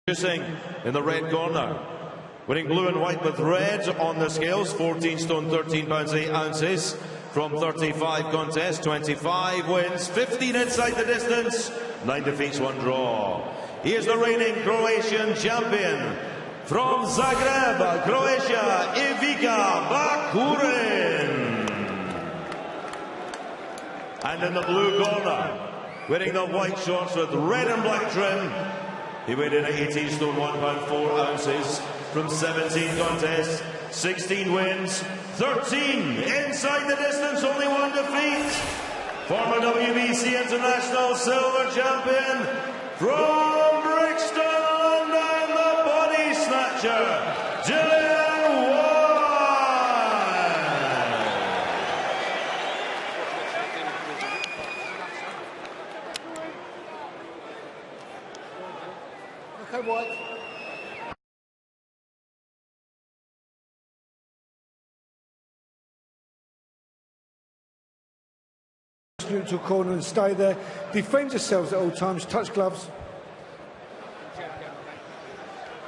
In the red corner, winning blue and white with red on the scales, 14 stone 13 pounds 8 ounces from 35 contests, 25 wins, 15 inside the distance, 9 defeats, 1 draw. He is the reigning Croatian champion from Zagreb, Croatia, Ivica Bacurin. And in the blue corner, wearing the white shorts with red and black trim, he weighed in at 18 stone 1 pound 4 ounces from 17 contests, 16 wins, 13 inside the distance, only 1 defeat. Former WBC International Silver Champion from Brixton, and the body snatcher, Dillian Whyte. Okay, White. Neutral corner and stay there. Defend yourselves at all times. Touch gloves.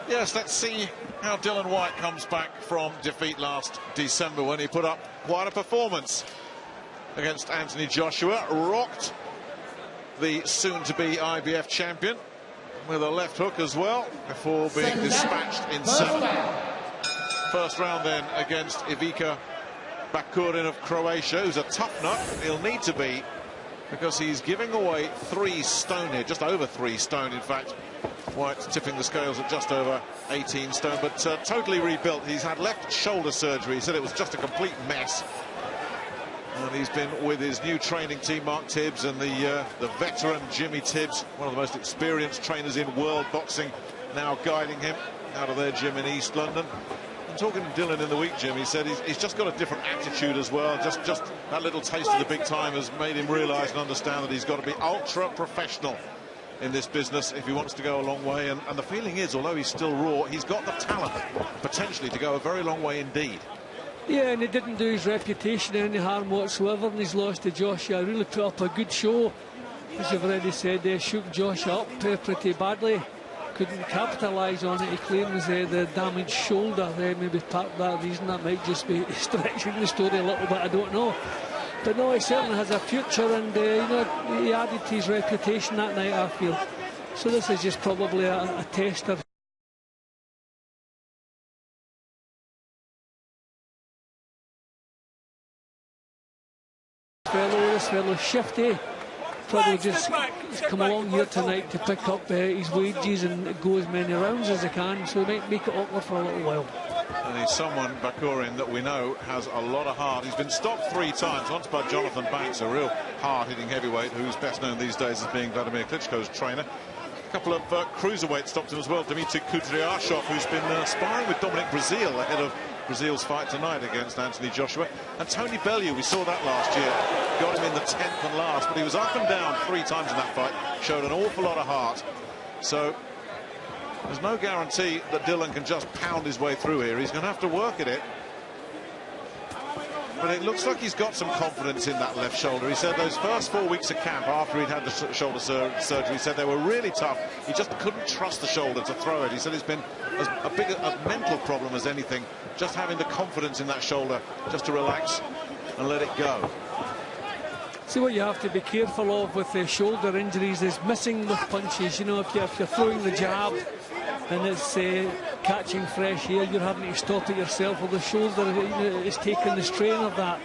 Yes, let's see how Dillian Whyte comes back from defeat last December when he put up quite a performance against Anthony Joshua. Rocked the soon-to-be IBF champion with a left hook as well before being dispatched in 7. First round then against Ivica Bacurin of Croatia, who's a tough nut. He'll need to be, because he's giving away 3 stone here, just over 3 stone in fact. Whyte tipping the scales at just over 18 stone, but totally rebuilt. He's had left shoulder surgery. He said it was just a complete mess. And he's been with his new training team, Mark Tibbs, and the veteran Jimmy Tibbs, one of the most experienced trainers in world boxing, now guiding him out of their gym in East London. And talking to Dillian in the week, Jim, he said he's just got a different attitude as well. Just that little taste of the big time has made him realise and understand that he's got to be ultra professional in this business if he wants to go a long way. And the feeling is, although he's still raw, he's got the talent potentially to go a very long way indeed. Yeah, and he didn't do his reputation any harm whatsoever in his loss to Joshua. Really put up a good show. As you've already said, they shook Joshua up pretty badly. Couldn't capitalise on it. He claims the damaged shoulder. Maybe part of that reason. That might just be stretching the story a little bit, I don't know. But no, he certainly has a future, and you know, he added to his reputation that night, I feel. So this is just probably a tester. This fellow's shifty. Probably just come along here tonight to pick up his wages and go as many rounds as he can, so he might make it awkward for a little while. And he's someone, Bacurin, that we know has a lot of heart. He's been stopped 3 times, once by Jonathan Banks, a real hard-hitting heavyweight who's best known these days as being Vladimir Klitschko's trainer. A couple of cruiserweights stopped him as well. Dmitry Kudryashov, who's been sparring with Dominic Breazeale ahead of Brazil's fight tonight against Anthony Joshua. And Tony Bellew, we saw that last year, got him in the 10th and last, but he was up and down 3 times in that fight, showed an awful lot of heart. So there's no guarantee that Dillian can just pound his way through here. He's going to have to work at it. But it looks like he's got some confidence in that left shoulder. He said those first 4 weeks of camp after he'd had the shoulder surgery, he said they were really tough. He just couldn't trust the shoulder to throw it. He said it's been as big a mental problem as anything, just having the confidence in that shoulder just to relax and let it go. See, what you have to be careful of with the shoulder injuries is missing with punches. You know, if you're throwing the jab and it's catching fresh air, you're having to stop it yourself, or the shoulder is taking the strain of that.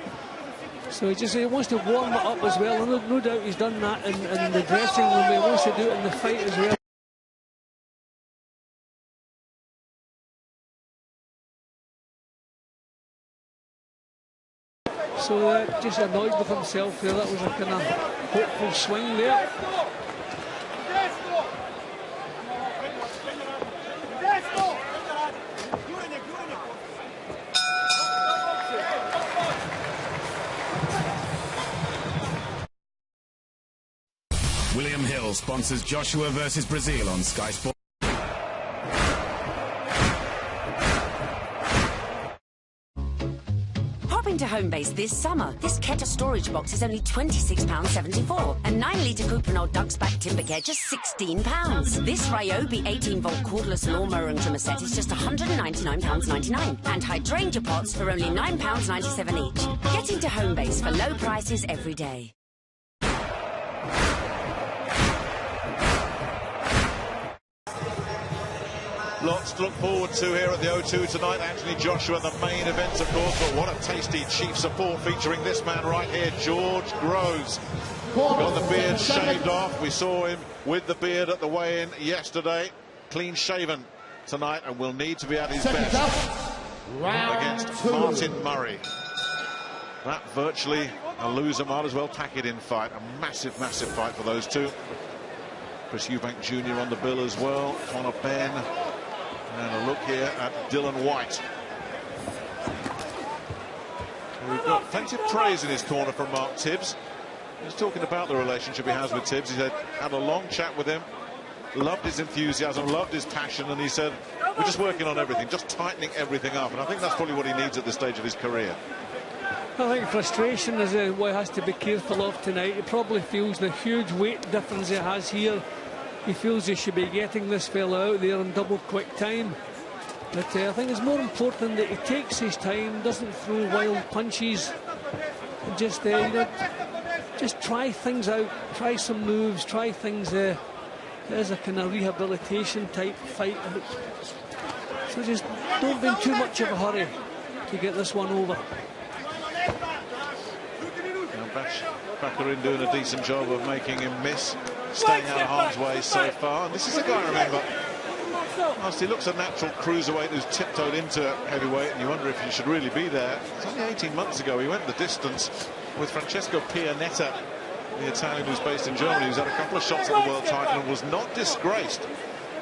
So he wants to warm it up as well. And no doubt he's done that in the dressing room. He wants to do it in the fight as well. So just annoyed with himself there. That was a kind of hopeful swing there. William Hill sponsors Joshua versus Breazeale on Sky Sports. Coming to Homebase this summer, this Keta storage box is only £26.74. And 9-litre Cuprinol Ducksback Timber Care just £16. This Ryobi 18-volt cordless lawnmower and trimmer set is just £199.99. And hydrangea pots are only £9.97 each. Get into Homebase for low prices every day. Lots to look forward to here at the O2 tonight. Anthony Joshua, the main event, of course, but what a tasty chief support featuring this man right here, George Groves. Got the beard shaved off. We saw him with the beard at the weigh-in yesterday. Clean shaven tonight, and will need to be at his best against Martin Murray. That virtually a loser, might as well pack it in fight. A massive, massive fight for those two. Chris Eubank Jr. on the bill as well. Conor Benn. And a look here at Dillian Whyte. We've got plenty of praise in his corner from Mark Tibbs. He's talking about the relationship he has with Tibbs. He said, had a long chat with him, loved his enthusiasm, loved his passion, and he said, we're just working on everything, just tightening everything up. And I think that's probably what he needs at this stage of his career. I think frustration is what he has to be careful of tonight. He probably feels the huge weight difference he has here. He feels he should be getting this fella out there in double quick time. But I think it's more important that he takes his time, doesn't throw wild punches, and just you know, just try things out, try some moves, try things. It is a kind of rehabilitation type fight. So just don't be in too much of a hurry to get this one over. Bacurin doing a decent job of making him miss, staying out of harm's way so far. And this is a guy, remember, whilst he looks a natural cruiserweight who's tiptoed into heavyweight, and you wonder if he should really be there. It's only 18 months ago he went the distance with Francesco Pianetta, the Italian who's based in Germany, who's had a couple of shots at the world title and was not disgraced.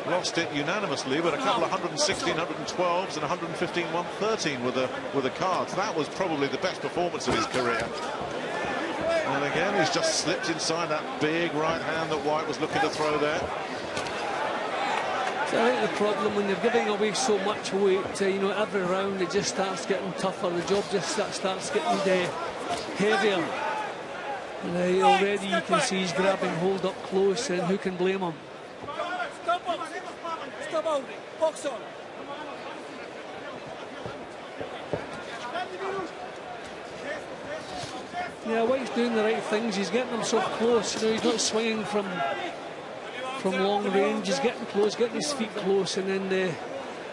Lost it unanimously, but a couple of 116, 112s and 115, 113 with the cards. That was probably the best performance of his career. And again, he's just slipped inside that big right hand that Whyte was looking to throw there. So I think the problem when you're giving away so much weight, you know, every round it just starts getting tougher. The job just starts getting heavier. And already you can see he's grabbing hold up close, and who can blame him? Stop holding. Box on. Yeah, White's doing the right things. He's getting himself close. You know, he's not swinging from long range. He's getting close, getting his feet close, and then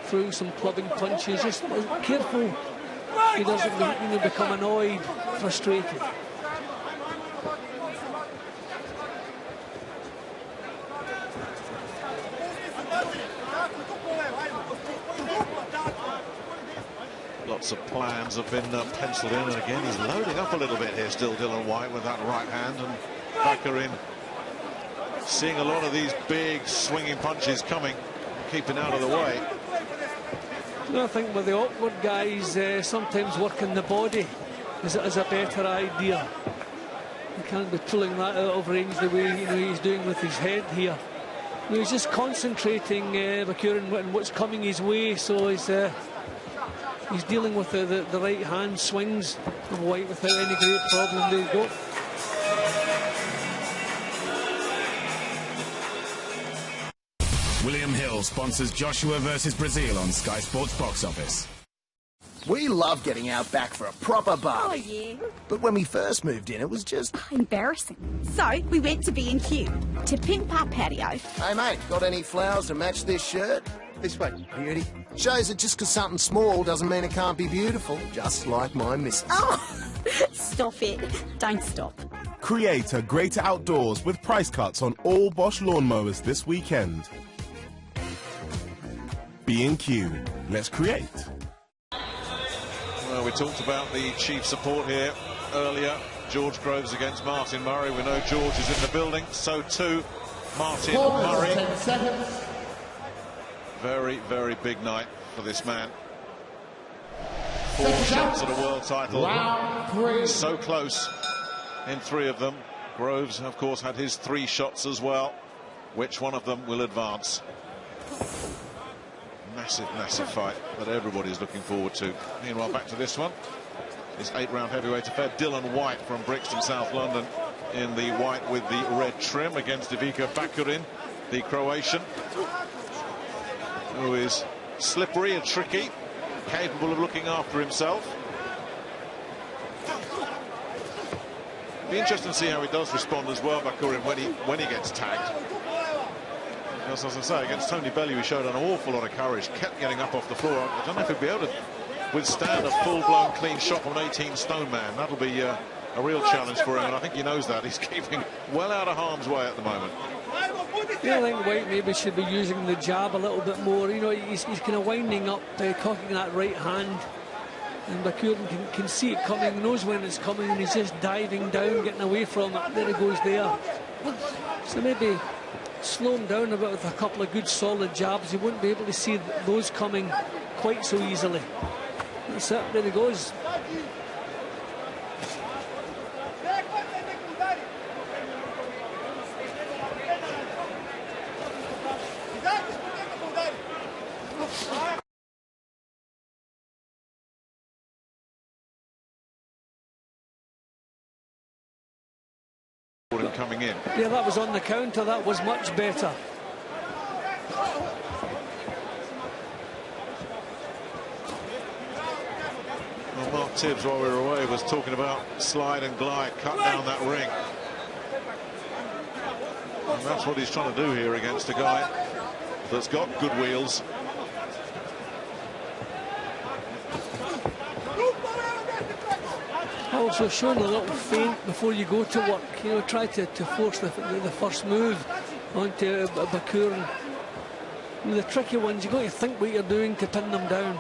throwing some clubbing punches. Just careful he doesn't become annoyed, frustrated. Lots of plans have been penciled in, and again he's loading up a little bit here still, Dillian Whyte, with that right hand, and Bacurin seeing a lot of these big swinging punches coming, keeping out of the way. I think with the awkward guys, sometimes working the body is a better idea. He can't be pulling that out of range the way he's doing with his head here. He's just concentrating, Bacurin, on what's coming his way, so he's dealing with the right hand swings of Whyte without any great problem. There you go. William Hill sponsors Joshua versus Brazil on Sky Sports Box Office. We love getting out back for a proper barbie. Oh, yeah. But when we first moved in, it was just... embarrassing. So, we went to B&Q to pimp our patio. Hey, mate, got any flowers to match this shirt? This way, beauty. Shows that just because something's small doesn't mean it can't be beautiful. Just like my missus. Oh, stop it. Don't stop. Create a greater outdoors with price cuts on all Bosch lawnmowers this weekend. B&Q. Let's create. Well, we talked about the chief support here earlier. George Groves against Martin Murray. We know George is in the building. So too, Martin Murray. 10 seconds. Very, very big night for this man. 4 shots at a world title. Round 3. So close in 3 of them. Groves, of course, had his 3 shots as well. Which one of them will advance? Massive, massive fight that everybody is looking forward to. Meanwhile, back to this one. His 8-round heavyweight affair. Dillian Whyte from Brixton, South London, in the white with the red trim, against Ivica Bacurin, the Croatian, who is slippery and tricky, capable of looking after himself. Be interesting to see how he does respond as well, Bacurin, when he gets tagged. As I say, against Tony Bellew, he showed an awful lot of courage, kept getting up off the floor. I don't know if he'd be able to withstand a full-blown clean shot from an 18-stone man. That'll be a real challenge for him, and I think he knows that. He's keeping well out of harm's way at the moment. Yeah, I think Whyte maybe should be using the jab a little bit more. You know, he's kind of winding up, cocking that right hand, and Bacurin can see it coming, knows when it's coming, and he's just diving down, getting away from it. There he goes there. So maybe slow him down a bit with a couple of good solid jabs. He wouldn't be able to see those coming quite so easily. That's it, there he goes. Coming in. Yeah, that was on the counter. That was much better. Well, Mark Tibbs, while we were away, was talking about slide and glide, cut down that ring. And that's what he's trying to do here against a guy that's got good wheels. Also showing a little feint before you go to work. You know, try to force the first move onto Bacurin. You know, the tricky ones, you've got to think what you're doing to pin them down.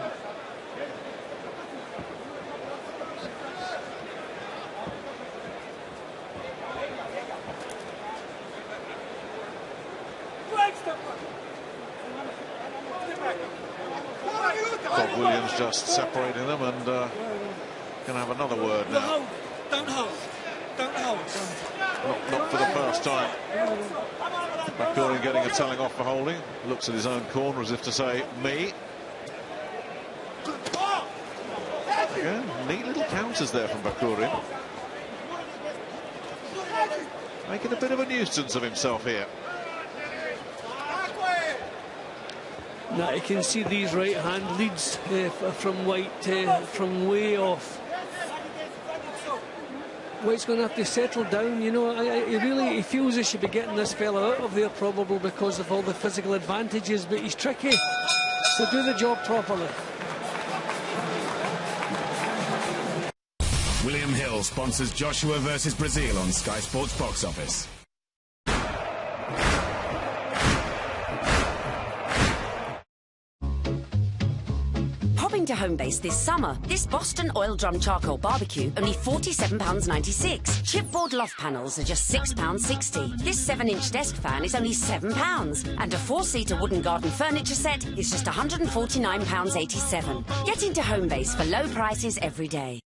Bob Williams just separating them, and going to have another word now. Don't hold. Don't hold. Not for the first time. Bacurin getting a telling off for holding. Looks at his own corner as if to say, me. Yeah, neat little counters there from Bacurin. Making a bit of a nuisance of himself here. Now you can see these right hand leads from Whyte from way off. Whyte's going to have to settle down, you know. He feels he should be getting this fella out of there probably because of all the physical advantages, but he's tricky, so do the job properly. William Hill sponsors Joshua versus Brazil on Sky Sports Box Office. To Homebase this summer. This Boston oil drum charcoal barbecue, only £47.96. Chipboard loft panels are just £6.60. This 7-inch desk fan is only £7. And a 4-seater wooden garden furniture set is just £149.87. Get into Homebase for low prices every day.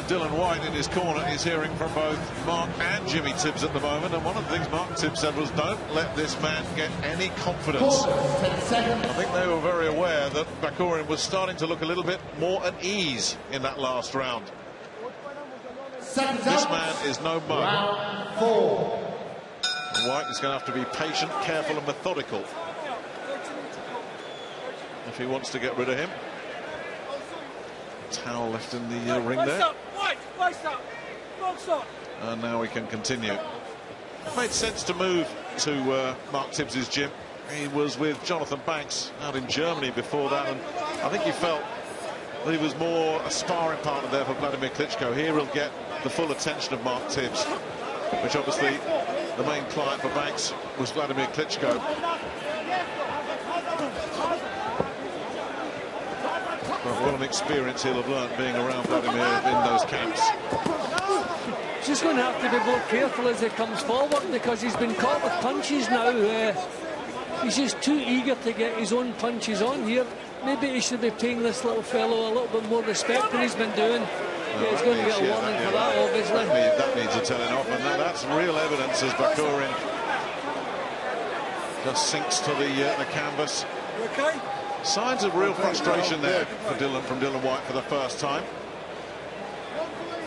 Dillian Whyte in his corner is hearing from both Mark and Jimmy Tibbs at the moment, and one of the things Mark Tibbs said was, don't let this man get any confidence. I think they were very aware that Bacurin was starting to look a little bit more at ease in that last round. This man is no mug. Whyte is going to have to be patient, careful and methodical if he wants to get rid of him. Towel left in the ring there. And now we can continue. It made sense to move to Mark Tibbs' gym. He was with Jonathan Banks out in Germany before that, and I think he felt that he was more a sparring partner there for Vladimir Klitschko. Here he'll get the full attention of Mark Tibbs, which obviously the main client for Banks was Vladimir Klitschko. What an experience he'll have learned being around Vladimir in those camps. He's just going to have to be more careful as he comes forward, because he's been caught with punches now. He's just too eager to get his own punches on here. Maybe he should be paying this little fellow a little bit more respect than he's been doing. Yeah, he's going to get a warning for that, obviously. That needs a telling off, and that's real evidence as Bacurin Just sinks to the canvas. Okay. Signs of real frustration there for from Dillian Whyte for the first time.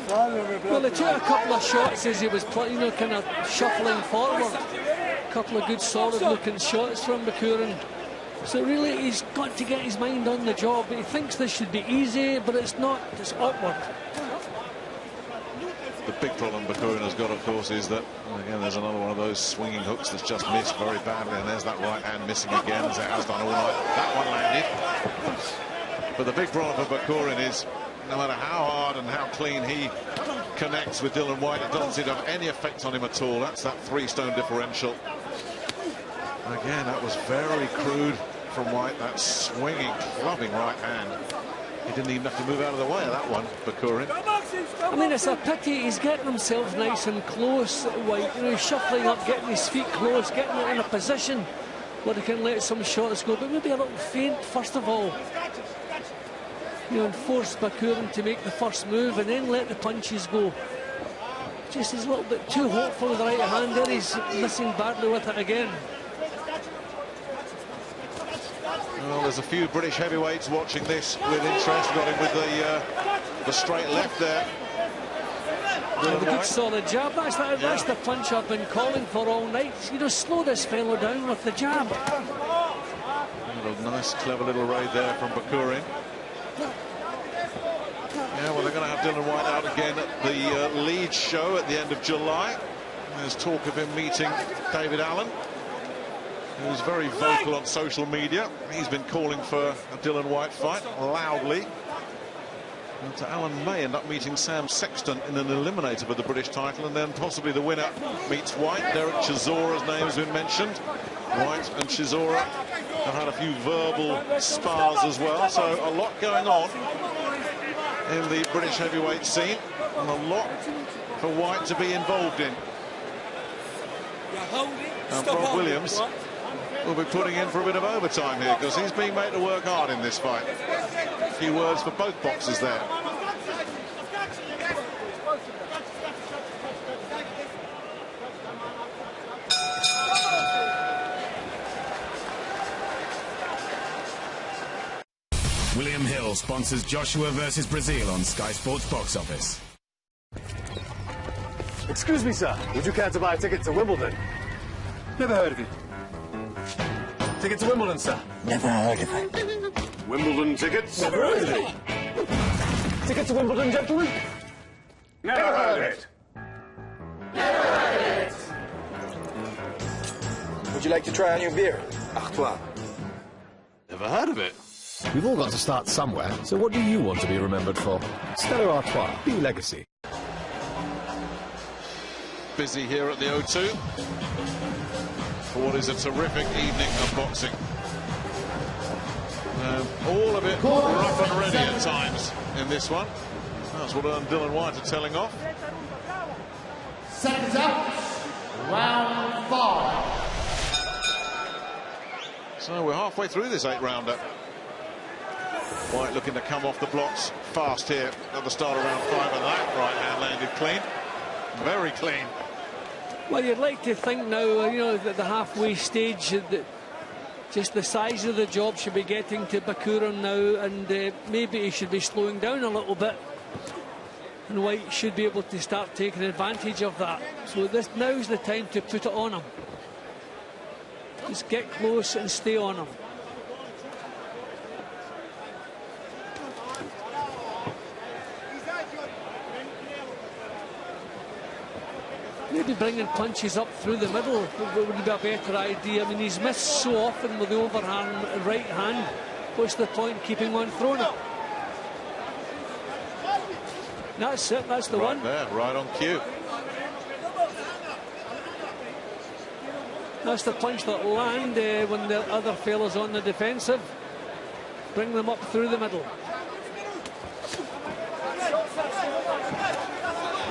Well, he took a couple of shots as he was playing, kind of shuffling forward. A couple of good, solid-looking shots from Bacurin. So really, he's got to get his mind on the job. He thinks this should be easy, but it's not. It's awkward. The big problem Bacurin has got, of course, is that, again, there's another one of those swinging hooks that's just missed very badly, and there's that right hand missing again, as it has done all night. That one landed. But the big problem for Bacurin is, no matter how hard and how clean he connects with Dillian Whyte, it doesn't seem to have any effect on him at all. That's that 3-stone differential. Again, that was very crude from Whyte, that swinging, clubbing right hand. He didn't even have to move out of the way of that one, Bacurin. I mean, it's a pity he's getting himself nice and close, Whyte. He's shuffling up, getting his feet close, getting it in a position where he can let some shots go, but maybe a little faint first of all. And force Bacurin to make the first move and then let the punches go. Just he's a little bit too hopeful with the right hand there. He's missing badly with it again. Well, there's a few British heavyweights watching this with interest. Got him with the straight left there. The good solid jab. That's the punch I've been calling for all night. Slow this fellow down with the jab. A nice, clever little raid there from Bacurin. Yeah, well, they're going to have Dillian Whyte out again at the Leeds show at the end of July. There's talk of him meeting David Allen, who's very vocal on social media. He's been calling for a Dillian Whyte fight loudly. And Allen may end up meeting Sam Sexton in an eliminator for the British title, and then possibly the winner meets Whyte. Derek Chisora's name has been mentioned. Whyte and Chisora have had a few verbal spars as well, so a lot going on in the British heavyweight scene, and a lot for Whyte to be involved in. And Rob Williams will be putting in for a bit of overtime here, because he's being made to work hard in this fight. A few words for both boxers there. William Hill sponsors Joshua versus Brazil on Sky Sports Box Office. Excuse me, sir. Would you care to buy a ticket to Wimbledon? Never heard of it. Ticket to Wimbledon, sir? Never heard of it. Wimbledon tickets? Never heard of it. Ticket to Wimbledon, gentlemen? Never heard of it. Never heard of it. Would you like to try on your beer? Artois. Never heard of it. We've all got to start somewhere, so what do you want to be remembered for? Stella Artois, be legacy. Busy here at the O2 for what is a terrific evening of boxing. All of it rough and ready at times in this one. That's what Dillian Whyte are telling off. Seconds up, round 5. So we're halfway through this 8-rounder. Whyte looking to come off the blocks fast here at the start of round 5, and that right hand landed clean. Very clean. Well, you'd like to think now, that the halfway stage, that just the size of the job should be getting to Bacurin now, and maybe he should be slowing down a little bit. And Whyte should be able to start taking advantage of that. So now's the time to put it on him. Just get close and stay on him. Maybe bringing punches up through the middle would be a better idea. I mean, he's missed so often with the overhand right hand. What's the point keeping one thrown up? That's it, that's the right one. There, right on cue. That's the punch that land when the other fella's on the defensive. Bring them up through the middle.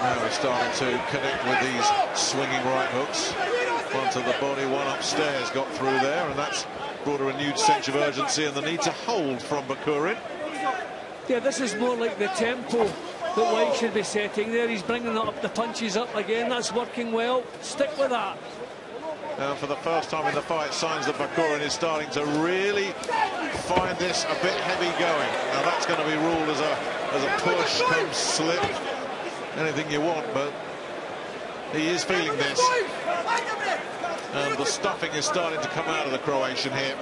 Now he's starting to connect with these swinging right hooks. One to the body, one upstairs, got through there, and that's brought a renewed sense of urgency and the need to hold from Bacurin. Yeah, this is more like the tempo that Whyte should be setting there. He's bringing up the punches up again. That's working well. Stick with that. Now, for the first time in the fight, signs that Bacurin is starting to really find this a bit heavy going. Now, that's going to be ruled as a push, come slip, anything you want, but he is feeling this. And the stuffing is starting to come out of the Croatian here.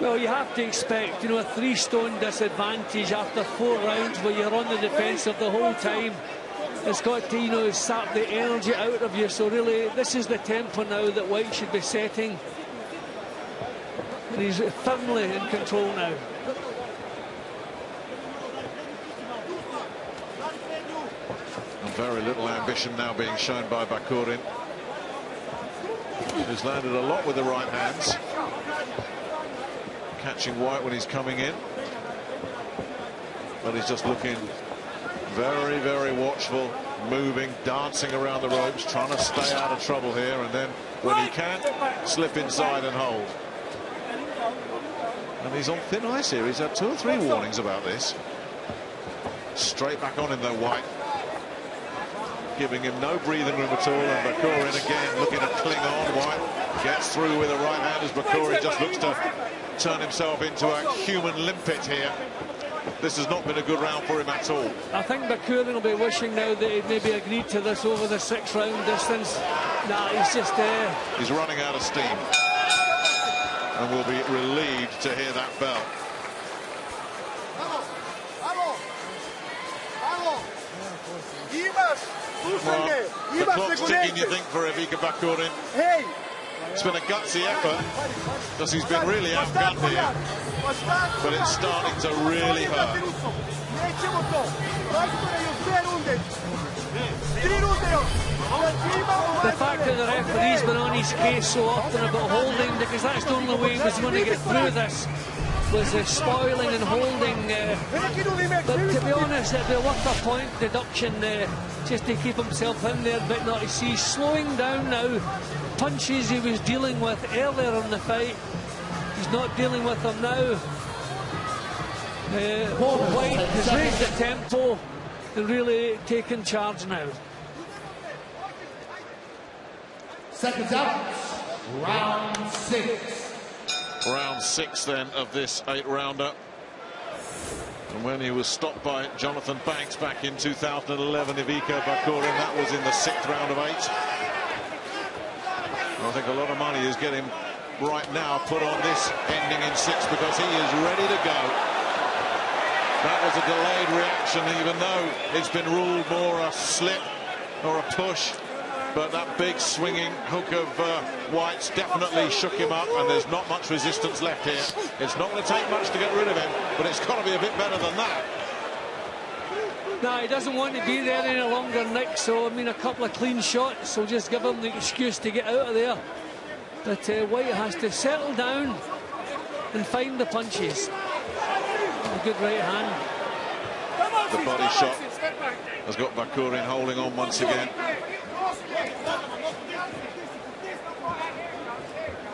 Well, you have to expect, you know, a 3-stone disadvantage after 4 rounds where you're on the defensive the whole time. It's got to, you know, sap the energy out of you. So really, this is the tempo now that Whyte should be setting. And he's firmly in control now. And very little ambition now being shown by Bacurin, who's landed a lot with the right hands, catching Whyte when he's coming in, but he's just looking very, very watchful, moving, dancing around the ropes, trying to stay out of trouble here, and then when he can, slip inside and hold. And he's on thin ice here. He's had 2 or 3 warnings about this. Straight back on him though, Whyte, giving him no breathing room at all, and Bacurin again looking to cling on. Whyte gets through with a right hand as Bacurin just looks to turn himself into a human limpet here. This has not been a good round for him at all. I think Bacurin will be wishing now that he'd maybe agreed to this over the 6-round distance. Nah, he's just there. He's running out of steam, and will be relieved to hear that bell. Well, the clock's ticking, you think, for Ivica Bacurin. It's been a gutsy effort, because he's been really outgunned here, but it's starting to really hurt. The fact that the referee's been on his case so often about holding, because that's the only way he was going to get through this, was spoiling and holding. But to be honest, it'd be worth a point deduction just to keep himself in there, but not to see. Slowing down now. Punches he was dealing with earlier in the fight, he's not dealing with them now. Whyte has raised the tempo and really taken charge now. Seconds out. Round 6. Round 6 then of this 8-rounder. And when he was stopped by Jonathan Banks back in 2011, Ivica Bacurin, that was in the 6th round of 8. I think a lot of money is getting right now put on this ending in 6, because he is ready to go. That was a delayed reaction, even though it's been ruled more a slip or a push. But that big swinging hook of Whyte's definitely shook him up, and there's not much resistance left here. It's not going to take much to get rid of him, but it's got to be a bit better than that. No, he doesn't want to be there any longer, Nick, so I mean a couple of clean shots will just give him the excuse to get out of there. But Whyte has to settle down and find the punches. A good right hand. The body shot has got Bacurin holding on once again.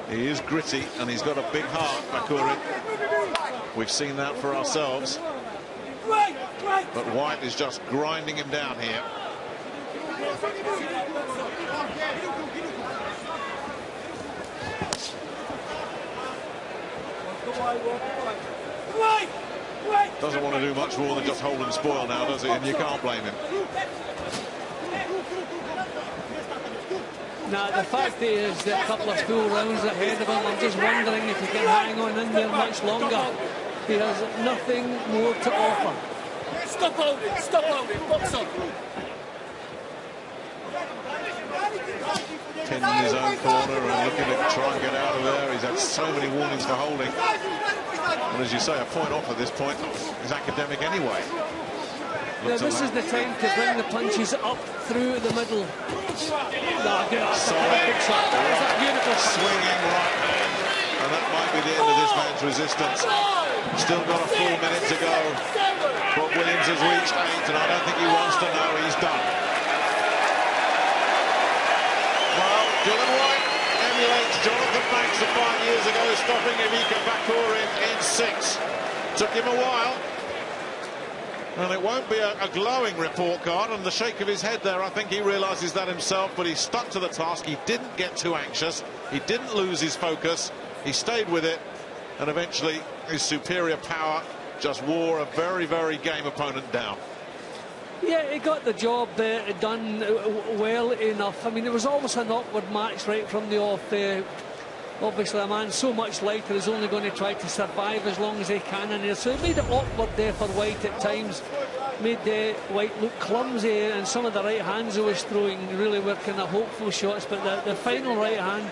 He is gritty and he's got a big heart, Bacurin. We've seen that for ourselves. But Whyte is just grinding him down here. Doesn't want to do much more than just hold and spoil now, does he? And you can't blame him. Now, the fact is that a couple of full rounds ahead of him. I'm just wondering if he can hang on in there much longer. He has nothing more to offer. Stop holding, box on. Pinned in his own corner and looking to try and get out of there. He's had so many warnings for holding. And as you say, a point off at this point is academic anyway. Now, this is the time to bring the punches up through the middle. Beautiful swinging right hand, and that might be the end of this man's resistance. Still got a full minute to go, but Williams has reached 8, and I don't think he wants to know he's done. Well, Dillian Whyte emulates Jonathan Banks of 5 years ago, stopping Ivica Bacurin in 6. Took him a while. And it won't be a glowing report card, and the shake of his head there, I think he realises that himself, but he stuck to the task. He didn't get too anxious, he didn't lose his focus, he stayed with it, and eventually his superior power just wore a very, very game opponent down. Yeah, he got the job done well enough. I mean, it was always an awkward match right from the off. Obviously, a man so much lighter is only going to try to survive as long as he can in there. So it made it awkward there for Whyte at times. Made Whyte look clumsy, and some of the right hands he was throwing really were kind of hopeful shots. But the final right hand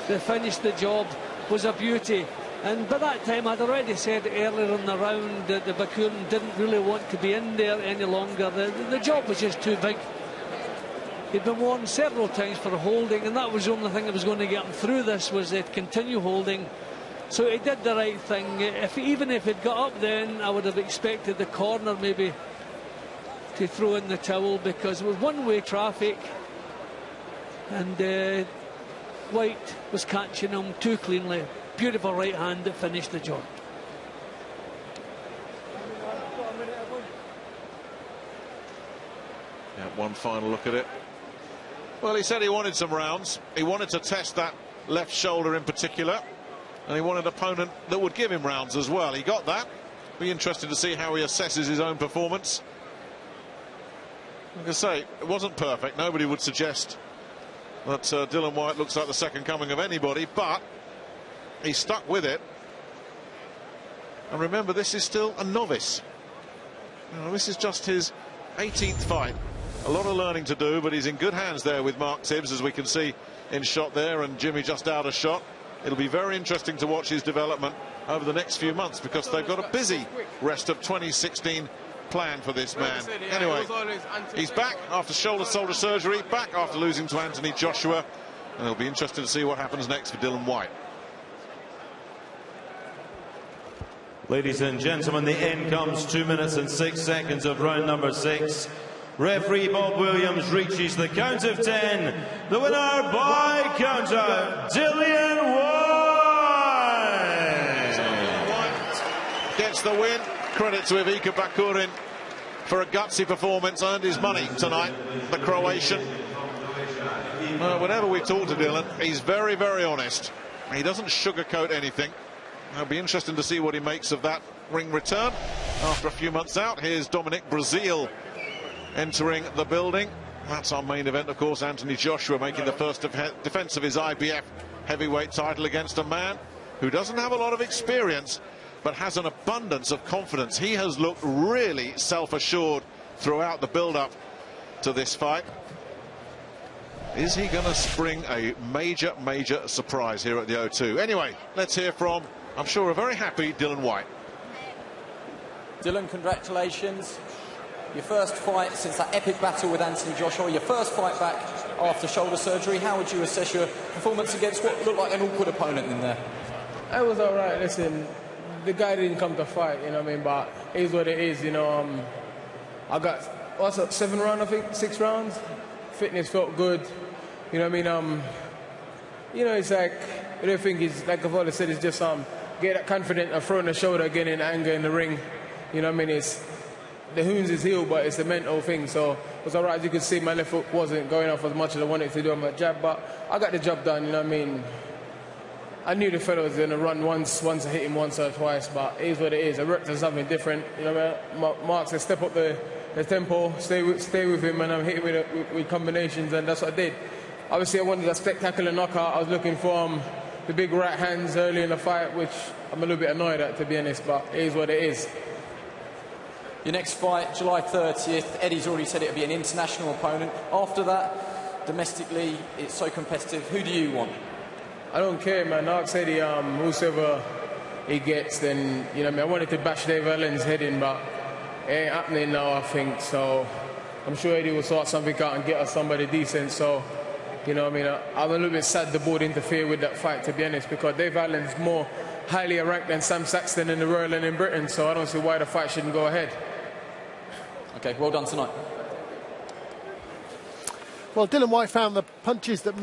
that finished the job was a beauty. And by that time, I'd already said earlier in the round that the Bacurin didn't really want to be in there any longer. The job was just too big. He'd been warned several times for holding, and that was the only thing that was going to get him through this, was to continue holding. So he did the right thing. Even if he'd got up then, I would have expected the corner maybe to throw in the towel, because it was one-way traffic, and Whyte was catching him too cleanly. Beautiful right hand that finished the job. Yeah, one final look at it. Well, he said he wanted some rounds. He wanted to test that left shoulder in particular, and he wanted an opponent that would give him rounds as well. He got that. Be interested to see how he assesses his own performance. Like I say, it wasn't perfect. Nobody would suggest that Dillian Whyte looks like the second coming of anybody, but he stuck with it. And remember, this is still a novice. You know, this is just his 18th fight. A lot of learning to do, but he's in good hands there with Mark Tibbs, as we can see in shot there, and Jimmy just out of shot. It'll be very interesting to watch his development over the next few months, because they've got a busy rest of 2016 planned for this man. Anyway, he's back after shoulder surgery, back after losing to Anthony Joshua, and it'll be interesting to see what happens next for Dillian Whyte. Ladies and gentlemen, the end comes 2 minutes and 6 seconds of round number 6. Referee Bob Williams reaches the count of 10. The winner by count out, Dillian Whyte. Gets the win. Credit to Ivica Bacurin for a gutsy performance. Earned his money tonight, the Croatian. Whenever we talk to Dillian, he's very, very honest. He doesn't sugarcoat anything. It'll be interesting to see what he makes of that ring return after a few months out. Here's Dominic Breazeale entering the building. That's our main event, of course. Anthony Joshua making the first defense of his IBF heavyweight title against a man who doesn't have a lot of experience, but has an abundance of confidence. He has looked really self-assured throughout the build-up to this fight. Is he going to spring a major, major surprise here at the O2? Anyway, let's hear from, I'm sure, a very happy Dillian Whyte. Dillian, congratulations. Your first fight since that epic battle with Anthony Joshua, your first fight back after shoulder surgery. How would you assess your performance against what looked like an awkward opponent in there? It was all right. Listen, the guy didn't come to fight, you know what I mean? But it is what it is, you know. I got, what's up, 7 rounds, I think, 6 rounds. Fitness felt good, you know what I mean? You know, it's like, I don't think it's, like I've always said, it's just get that confident and throwing the shoulder, getting anger in the ring. You know what I mean? It's, the wounds is healed, but it's a mental thing. So it was all right. As you could see, my left foot wasn't going off as much as I wanted to do on my jab, but I got the job done, you know what I mean? I knew the fellow was going to run once I hit him once or twice, but it is what it is. I worked on something different. You know, Mark said step up the tempo, stay with him, and I'm hitting with combinations, and that's what I did. Obviously, I wanted a spectacular knockout. I was looking for the big right hands early in the fight, which I'm a little bit annoyed at, to be honest, but it is what it is. Your next fight, July 30th, Eddie's already said it would be an international opponent. After that, domestically, it's so competitive. Who do you want? I don't care, man. Mark said whosoever he gets, then, you know what I mean? I wanted to bash Dave Allen's head in, but it ain't happening now, I think. So I'm sure Eddie will sort something out and get us somebody decent. So, you know what I mean? I'm a little bit sad the board interfered with that fight, to be honest, because Dave Allen's more highly ranked than Sam Saxton in the Royal and in Britain, so I don't see why the fight shouldn't go ahead. Okay, well done tonight. Well, Dillian Whyte found the punches that